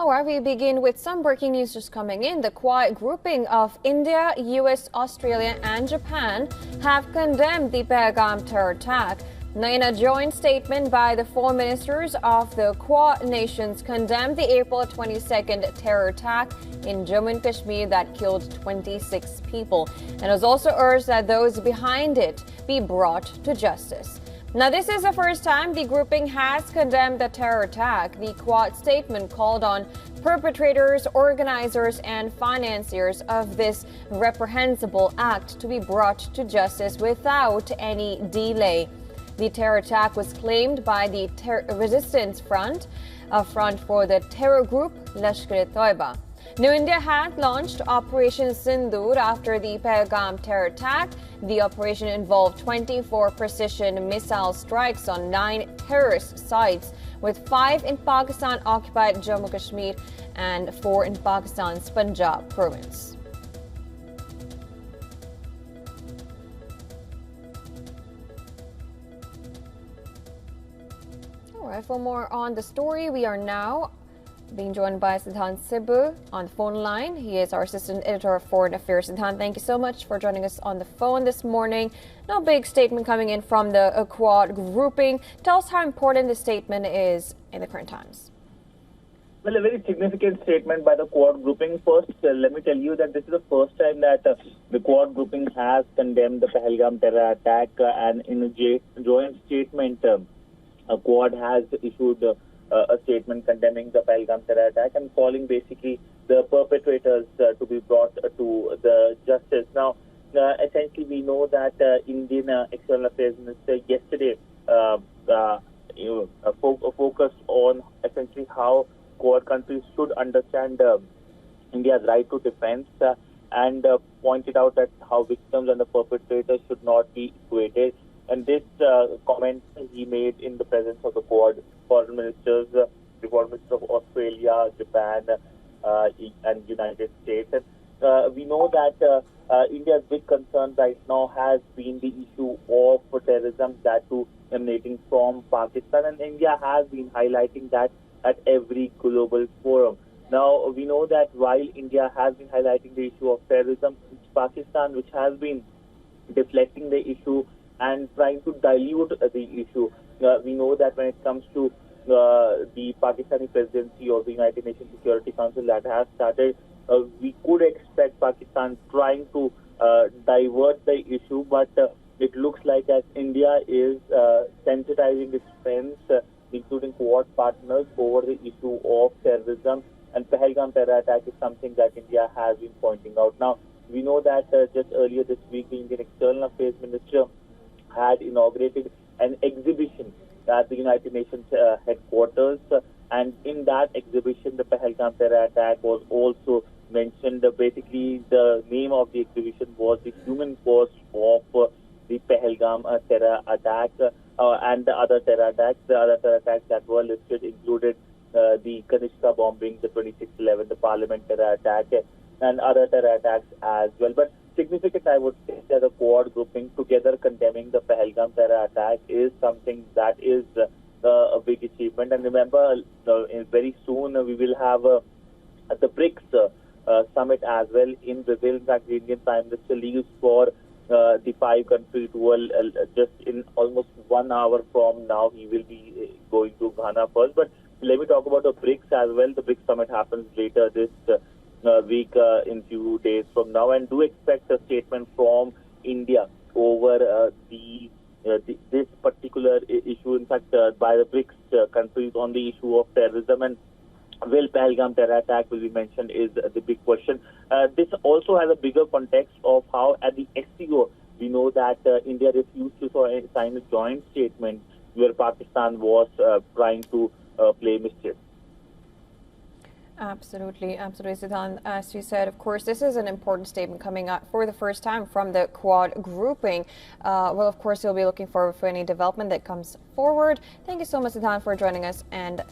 All right, we begin with some breaking news just coming in. The Quad grouping of India, US, Australia and Japan have condemned the Pahalgam terror attack. Now, in a joint statement by the four ministers of the Quad nations condemned the April 22nd terror attack in Jammu and Kashmir that killed 26 people, and has also urged that those behind it be brought to justice. Now, this is the first time the grouping has condemned the terror attack. The Quad statement called on perpetrators, organizers and financiers of this reprehensible act to be brought to justice without any delay. The terror attack was claimed by the Resistance Front, a front for the terror group Lashkar-e-Toiba. Now, India had launched Operation Sindoor after the Pahalgam terror attack. The operation involved 24 precision missile strikes on 9 terrorist sites, with 5 in Pakistan-occupied Jammu Kashmir and 4 in Pakistan's Punjab province. All right, for more on the story, we are now being joined by Siddhant Sibbu on the phone line. He is our assistant editor of foreign affairs. Siddhant, thank you so much for joining us on the phone this morning. No big statement coming in from the Quad grouping. Tell us how important this statement is in the current times. Well, a very significant statement by the Quad grouping. First, let me tell you that this is the first time that the Quad grouping has condemned the Pahalgam terror attack, and in a joint statement, Quad has issued a statement condemning the Pahalgam terror attack and calling basically the perpetrators to be brought to the justice. Now, essentially, we know that Indian External Affairs Minister yesterday focused on essentially how Quad countries should understand India's right to defense and pointed out that how victims and the perpetrators should not be equated. And this comment he made in the presence of the Quad foreign ministers, the foreign minister of Australia, Japan, and United States. And we know that India's big concern right now has been the issue of terrorism, that too emanating from Pakistan, and India has been highlighting that at every global forum. Now, we know that while India has been highlighting the issue of terrorism, it's Pakistan which has been deflecting the issue and trying to dilute the issue. We know that when it comes to the Pakistani presidency of the United Nations Security Council that has started, we could expect Pakistan trying to divert the issue, but it looks like as India is sensitizing its friends, including Quad partners, over the issue of terrorism, and Pahalgam terror attack is something that India has been pointing out. Now, we know that just earlier this week, the Indian External Affairs Minister had inaugurated an exhibition at the United Nations headquarters, and in that exhibition, the Pahalgam terror attack was also mentioned. Basically, the name of the exhibition was the human cost of the Pahalgam terror attack and the other terror attacks. The other terror attacks that were listed included the Kanishka bombing, the 26/11, the Parliament terror attack, and other terror attacks as well. But significant, I would say, that the Quad grouping together condemning the Pahalgam terror attack is something that is a big achievement. And remember, very soon we will have the BRICS summit as well in Brazil. In fact, the Indian Prime Minister leaves for the 5 country tour just in almost 1 hour from now. He will be going to Ghana first. But let me talk about the BRICS as well. The BRICS summit happens later this week, in few days from now, and do expect a statement from India over this particular issue. In fact, by the BRICS countries on the issue of terrorism, and will Pahalgam terror attack will be mentioned is the big question. This also has a bigger context of how at the SCO we know that India refused to sign a joint statement where Pakistan was trying to play mischief. Absolutely, Siddhant. As you said, of course, this is an important statement coming out for the first time from the Quad grouping. Well, of course, you'll be looking forward for any development that comes forward. Thank you so much, Siddhant, for joining us. And